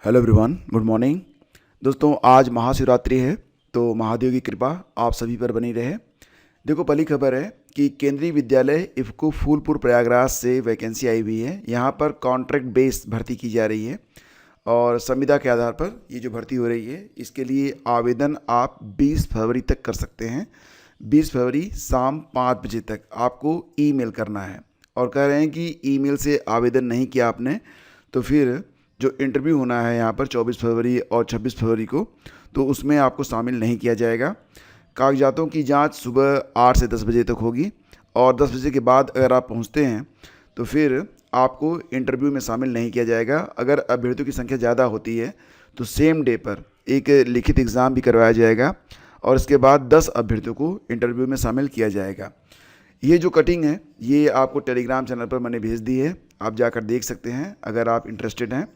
Hello everyone, good morning. दोस्तों, आज महाशिवरात्रि है, तो महादेव की कृपा आप सभी पर बनी रहे। देखो, पहली खबर है कि केंद्रीय विद्यालय इफ़को फूलपुर प्रयागराज से वैकेंसी आई हुई है। यहाँ पर कॉन्ट्रैक्ट बेस भर्ती की जा रही है और संविदा के आधार पर ये जो भर्ती हो रही है, इसके लिए आवेदन आप 20 फरवरी तक कर सकते हैं। 20 फरवरी शाम 5 बजे तक आपको ईमेल करना है। और कह रहे हैं कि ईमेल से आवेदन नहीं किया आपने तो फिर जो इंटरव्यू होना है यहाँ पर 24 फरवरी और 26 फरवरी को, तो उसमें आपको शामिल नहीं किया जाएगा। कागजातों की जांच सुबह 8 से 10 बजे तक होगी और 10 बजे के बाद अगर आप पहुँचते हैं तो फिर आपको इंटरव्यू में शामिल नहीं किया जाएगा। अगर अभ्यर्थियों की संख्या ज़्यादा होती है तो सेम डे पर एक लिखित एग्ज़ाम भी करवाया जाएगा और इसके बाद 10 अभ्यर्थियों को इंटरव्यू में शामिल किया जाएगा। ये जो कटिंग है ये आपको टेलीग्राम चैनल पर मैंने भेज दी है, आप जाकर देख सकते हैं अगर आप इंटरेस्टेड हैं।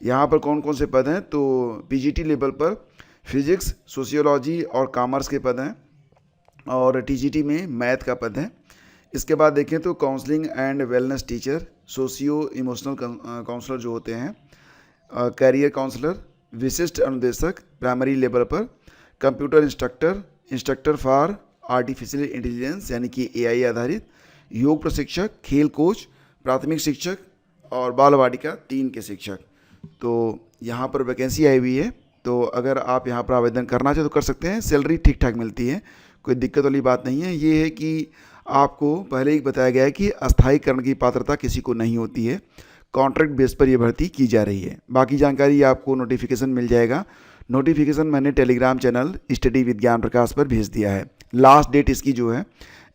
यहाँ पर कौन कौन से पद हैं, तो पीजीटी लेवल पर फिजिक्स, सोशियोलॉजी और कॉमर्स के पद हैं और टीजीटी में मैथ का पद है। इसके बाद देखें तो counselling and wellness teacher, socio emotional counsellor जो होते हैं, कैरियर काउंसलर, विशिष्ट अनुदेशक प्राइमरी लेवल पर, computer instructor, instructor for artificial intelligence यानी कि एआई आधारित, योग प्रशिक्षक, खेल कोच, प्राथमिक शिक्षक और बाल वाटिका 3 के शिक्षक। तो यहाँ पर वैकेंसी आई हुई है, तो अगर आप यहाँ पर आवेदन करना चाहें तो कर सकते हैं। सैलरी ठीक ठाक मिलती है, कोई दिक्कत वाली बात नहीं है। ये है कि आपको पहले ही बताया गया है कि अस्थायीकरण की पात्रता किसी को नहीं होती है, कॉन्ट्रैक्ट बेस पर यह भर्ती की जा रही है। बाकी जानकारी आपको नोटिफिकेशन मिल जाएगा। नोटिफिकेशन मैंने टेलीग्राम चैनल स्टडी विद ज्ञान प्रकाश पर भेज दिया है। लास्ट डेट इसकी जो है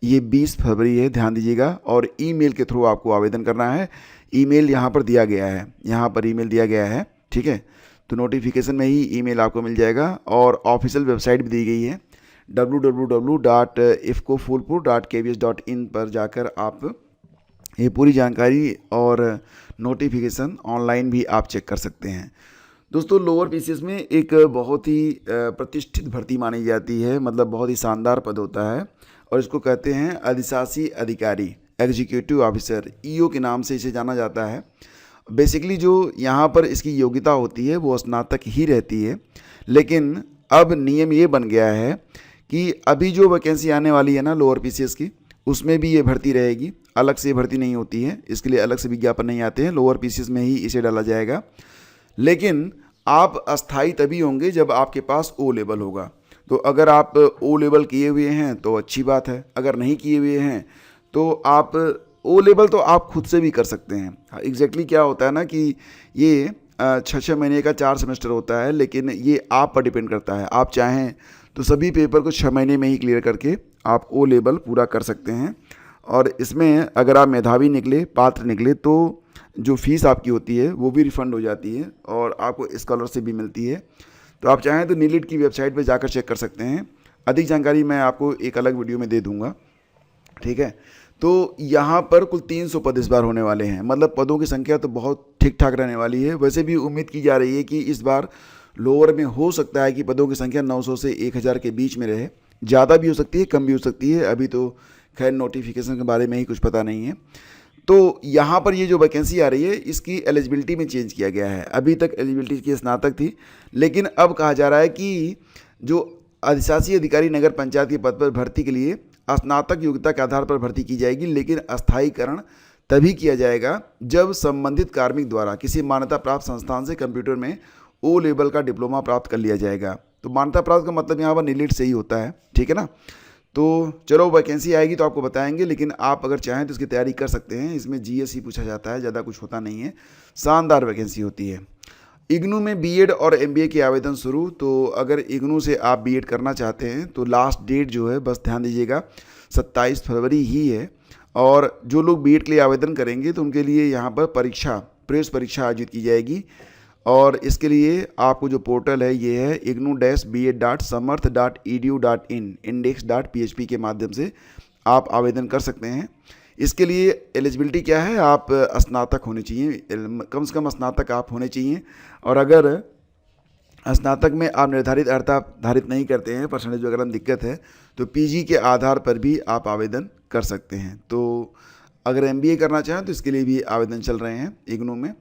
ये 20 फरवरी है, ध्यान दीजिएगा। और ईमेल के थ्रू आपको आवेदन करना है। ईमेल यहाँ पर दिया गया है, यहाँ पर ईमेल दिया गया है, ठीक है। तो नोटिफिकेशन में ही ईमेल आपको मिल जाएगा और ऑफिशियल वेबसाइट भी दी गई है www.ifcofulpur.kvs.in पर जाकर आप ये पूरी जानकारी और नोटिफिकेशन ऑनलाइन भी आप चेक कर सकते हैं। दोस्तों, लोअर पीसीएस में एक बहुत ही प्रतिष्ठित भर्ती मानी जाती है, मतलब बहुत ही शानदार पद होता है और इसको कहते हैं अधिशासी अधिकारी, एग्जीक्यूटिव ऑफिसर, ईओ के नाम से इसे जाना जाता है। बेसिकली जो यहाँ पर इसकी योग्यता होती है वो स्नातक ही रहती है, लेकिन अब नियम ये बन गया है कि अभी जो वैकेंसी आने वाली है ना लोअर पीसीएस की, उसमें भी ये भर्ती रहेगी। अलग से भर्ती नहीं होती है, इसके लिए अलग से विज्ञापन नहीं आते हैं, लोअर पीसीएस में ही इसे डाला जाएगा। लेकिन आप अस्थाई तभी होंगे जब आपके पास ओ लेवल होगा। तो अगर आप ओ लेवल किए हुए हैं तो अच्छी बात है, अगर नहीं किए हुए हैं तो आप ओ लेवल तो आप खुद से भी कर सकते हैं। एग्जैक्टली क्या होता है ना कि ये 6 महीने का 4 सेमेस्टर होता है, लेकिन ये आप पर डिपेंड करता है। आप चाहें तो सभी पेपर को 6 महीने में ही क्लियर करके आप ओ लेवल पूरा कर सकते हैं। और इसमें अगर आप मेधावी निकले, पात्र निकले, तो जो फीस आपकी होती है वो भी रिफ़ंड हो जाती है और आपको स्कॉलरशिप भी मिलती है। तो आप चाहें तो नीलिट की वेबसाइट पर जाकर चेक कर सकते हैं। अधिक जानकारी मैं आपको एक अलग वीडियो में दे दूंगा, ठीक है। तो यहाँ पर कुल 300 पद इस बार होने वाले हैं, मतलब पदों की संख्या तो बहुत ठीक ठाक रहने वाली है। वैसे भी उम्मीद की जा रही है कि इस बार लोअर में हो सकता है कि पदों की संख्या 900 से 1000 के बीच में रहे। ज़्यादा भी हो सकती है, कम भी हो सकती है, अभी तो खैर नोटिफिकेशन के बारे में ही कुछ पता नहीं है। तो यहाँ पर ये जो वैकेंसी आ रही है इसकी एलिजिबिलिटी में चेंज किया गया है। अभी तक एलिजिबिलिटी की स्नातक थी, लेकिन अब कहा जा रहा है कि जो अधिशासी अधिकारी नगर पंचायत के पद पर भर्ती के लिए स्नातक योग्यता के आधार पर भर्ती की जाएगी, लेकिन अस्थायीकरण तभी किया जाएगा जब संबंधित कार्मिक द्वारा किसी मान्यता प्राप्त संस्थान से कंप्यूटर में ओ लेवल का डिप्लोमा प्राप्त कर लिया जाएगा। तो मान्यता प्राप्त का मतलब यहाँ पर नीलिट से ही होता है, ठीक है ना। तो चलो, वैकेंसी आएगी तो आपको बताएंगे, लेकिन आप अगर चाहें तो इसकी तैयारी कर सकते हैं। इसमें जीएस ही पूछा जाता है, ज़्यादा कुछ होता नहीं है। शानदार वैकेंसी होती है। इग्नू में बीएड और एमबीए के आवेदन शुरू। तो अगर इग्नू से आप बीएड करना चाहते हैं तो लास्ट डेट जो है, बस ध्यान दीजिएगा, 27 फरवरी ही है। और जो लोग बीएड के लिए आवेदन करेंगे तो उनके लिए यहाँ पर प्रवेश परीक्षा आयोजित की जाएगी। और इसके लिए आपको जो पोर्टल है ये है ignu-bed.samarth.edu.in index.php के माध्यम से आप आवेदन कर सकते हैं। इसके लिए एलिजिबिलिटी क्या है, आप स्नातक होने चाहिए, कम से कम स्नातक आप होने चाहिए। और अगर स्नातक में आप निर्धारित अर्हता धारित नहीं करते हैं, परसेंटेज वगैरह में दिक्कत है, तो पीजी के आधार पर भी आप आवेदन कर सकते हैं। तो अगर एमबीए करना चाहें तो इसके लिए भी आवेदन चल रहे हैं इग्नू में।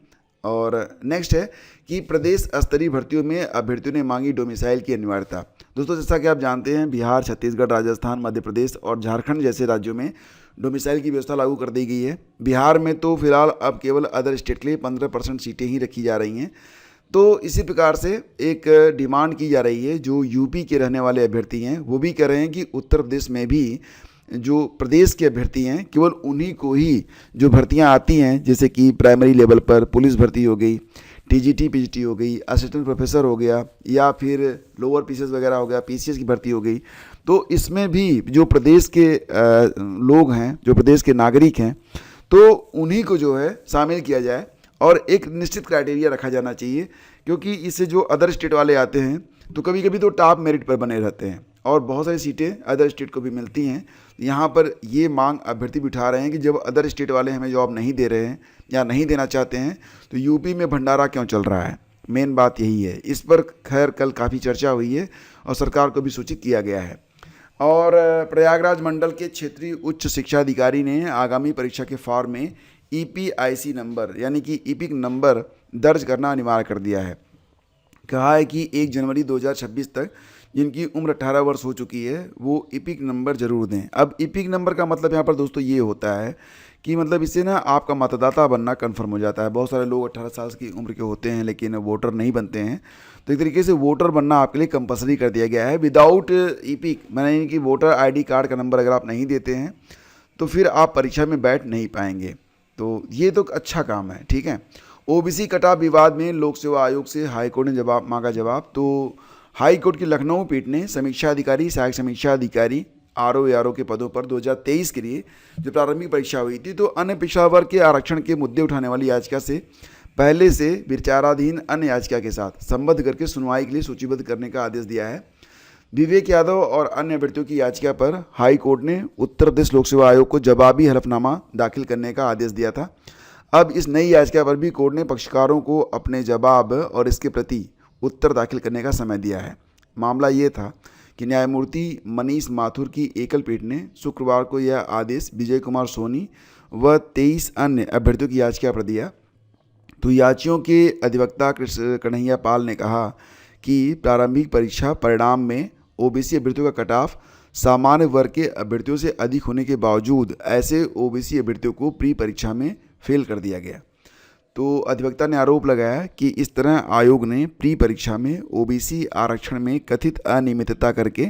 और नेक्स्ट है कि प्रदेश स्तरीय भर्तियों में अभ्यर्थियों ने मांगी डोमिसाइल की अनिवार्यता। दोस्तों जैसा कि आप जानते हैं, बिहार, छत्तीसगढ़, राजस्थान, मध्य प्रदेश और झारखंड जैसे राज्यों में डोमिसाइल की व्यवस्था लागू कर दी गई है। बिहार में तो फिलहाल अब केवल अदर स्टेट के लिए 15% सीटें ही रखी जा रही हैं। तो इसी प्रकार से एक डिमांड की जा रही है, जो यूपी के रहने वाले अभ्यर्थी हैं वो भी कह रहे हैं कि उत्तर प्रदेश में भी जो प्रदेश के अभ्यर्थी हैं केवल उन्हीं को ही जो भर्तियां आती हैं, जैसे कि प्राइमरी लेवल पर पुलिस भर्ती हो गई, टीजीटी पीजीटी हो गई, असिस्टेंट प्रोफेसर हो गया, या फिर लोअर पीसीएस वगैरह हो गया, पीसीएस की भर्ती हो गई, तो इसमें भी जो प्रदेश के लोग हैं, जो प्रदेश के नागरिक हैं, तो उन्हीं को जो है शामिल किया जाए और एक निश्चित क्राइटेरिया रखा जाना चाहिए, क्योंकि इससे जो अदर स्टेट वाले आते हैं तो कभी कभी तो टॉप मेरिट पर बने रहते हैं और बहुत सारी सीटें अदर स्टेट को भी मिलती हैं। यहाँ पर ये मांग अभ्यर्थी भी उठा रहे हैं कि जब अदर स्टेट वाले हमें जॉब नहीं दे रहे हैं या नहीं देना चाहते हैं तो यूपी में भंडारा क्यों चल रहा है। मेन बात यही है। इस पर खैर कल काफ़ी चर्चा हुई है और सरकार को भी सूचित किया गया है। और प्रयागराज मंडल के क्षेत्रीय उच्च शिक्षा अधिकारी ने आगामी परीक्षा के फॉर्म में EPIC नंबर यानी कि ईपिक नंबर दर्ज करना अनिवार्य कर दिया है। कहा है कि 1 जनवरी 2026 तक जिनकी उम्र 18 वर्ष हो चुकी है वो ईपिक नंबर जरूर दें। अब ईपिक नंबर का मतलब यहाँ पर दोस्तों ये होता है कि मतलब इससे ना आपका मतदाता बनना कन्फर्म हो जाता है। बहुत सारे लोग 18 साल की उम्र के होते हैं लेकिन वोटर नहीं बनते हैं, तो एक तरीके से वोटर बनना आपके लिए कंपलसरी कर दिया गया है। विदाउट ईपिक मैंने कि वोटर ID कार्ड का नंबर अगर आप नहीं देते हैं तो फिर आप परीक्षा में बैठ नहीं पाएंगे। तो ये तो अच्छा काम है, ठीक है। OBC कटाव विवाद में लोक सेवा आयोग से हाईकोर्ट ने मांगा जवाब। तो हाईकोर्ट की लखनऊ पीठ ने समीक्षा अधिकारी, सहायक समीक्षा अधिकारी, RO ARO के पदों पर 2023 के लिए जो प्रारंभिक परीक्षा हुई थी तो अन्य पिछड़ा वर्ग के आरक्षण के मुद्दे उठाने वाली याचिका से पहले से विचाराधीन अन्य याचिका के साथ संबद्ध करके सुनवाई के लिए सूचीबद्ध करने का आदेश दिया है। विवेक यादव और अन्य अभ्यर्थियों की याचिका पर हाई कोर्ट ने उत्तर प्रदेश लोक सेवा आयोग को जवाबी हलफनामा दाखिल करने का आदेश दिया था। अब इस नई याचिका पर भी कोर्ट ने पक्षकारों को अपने जवाब और इसके प्रति उत्तर दाखिल करने का समय दिया है। मामला ये था कि न्यायमूर्ति मनीष माथुर की एकल पीठ ने शुक्रवार को यह आदेश विजय कुमार सोनी व 23 अन्य अभ्यर्थियों की याचिका पर दिया। तो याचियों के अधिवक्ता कृष्ण कन्हैया पाल ने कहा कि प्रारंभिक परीक्षा परिणाम में OBC अभ्यर्थियों का कट ऑफ सामान्य वर्ग के अभ्यर्थियों से अधिक होने के बावजूद ऐसे OBC अभ्यर्थियों को प्री परीक्षा में फेल कर दिया गया। तो अधिवक्ता ने आरोप लगाया कि इस तरह आयोग ने प्री परीक्षा में OBC आरक्षण में कथित अनियमितता करके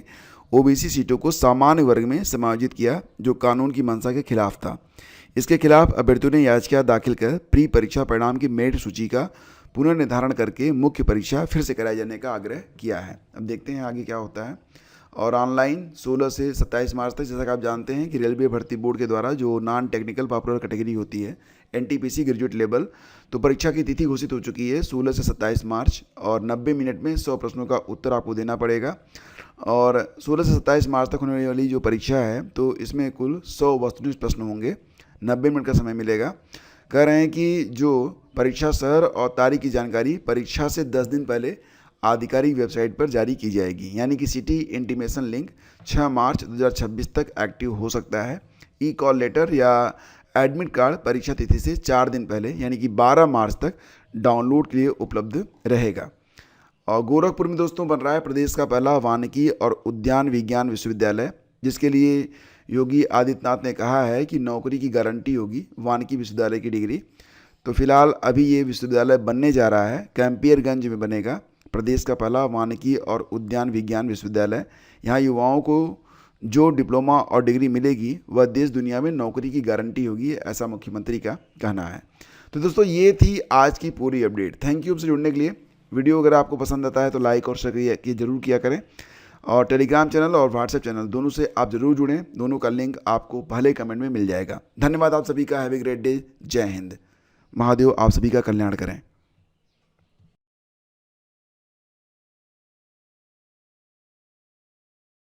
OBC सीटों को सामान्य वर्ग में समायोजित किया, जो कानून की मंशा के खिलाफ था। इसके खिलाफ अभ्यर्थियों ने याचिका दाखिल कर प्री परीक्षा परिणाम की मेरिट सूची का पुनर्निर्धारण करके मुख्य परीक्षा फिर से कराए जाने का आग्रह किया है। अब देखते हैं आगे क्या होता है। और ऑनलाइन 16 से 27 मार्च तक, जैसा कि आप जानते हैं कि रेलवे भर्ती बोर्ड के द्वारा जो नॉन टेक्निकल पॉपुलर कैटेगरी होती है NTPC ग्रेजुएट लेवल, तो परीक्षा की तिथि घोषित हो चुकी है 16 से 27 मार्च और 90 मिनट में 100 प्रश्नों का उत्तर आपको देना पड़ेगा। और 16 से 27 मार्च तक होने वाली जो परीक्षा है तो इसमें कुल 100 वस्तुनिष्ठ प्रश्न होंगे, 90 मिनट का समय मिलेगा। कह रहे हैं कि जो परीक्षा शहर और तारीख की जानकारी परीक्षा से 10 दिन पहले आधिकारिक वेबसाइट पर जारी की जाएगी, यानी कि सिटी इंटीमेशन लिंक 6 मार्च 2026 तक एक्टिव हो सकता है। कॉल लेटर या एडमिट कार्ड परीक्षा तिथि से 4 दिन पहले यानी कि 12 मार्च तक डाउनलोड के लिए उपलब्ध रहेगा। और गोरखपुर में दोस्तों बन रहा है प्रदेश का पहला वानिकी और उद्यान विज्ञान विश्वविद्यालय, जिसके लिए योगी आदित्यनाथ ने कहा है कि नौकरी की गारंटी होगी वानिकी विश्वविद्यालय की डिग्री। तो फिलहाल अभी ये विश्वविद्यालय बनने जा रहा है, कैंपियरगंज में बनेगा प्रदेश का पहला वानिकी और उद्यान विज्ञान विश्वविद्यालय। यहाँ युवाओं को जो डिप्लोमा और डिग्री मिलेगी वह देश दुनिया में नौकरी की गारंटी होगी, ऐसा मुख्यमंत्री का कहना है। तो दोस्तों ये थी आज की पूरी अपडेट। थैंक यू हमसे जुड़ने के लिए। वीडियो अगर आपको पसंद आता है तो लाइक और शेयर जरूर किया करें और टेलीग्राम चैनल और व्हाट्सएप चैनल दोनों से आप जरूर जुड़ें। दोनों का लिंक आपको पहले कमेंट में मिल जाएगा। धन्यवाद आप सभी का। Have a great day. जय हिंद। महादेव आप सभी का कल्याण करें।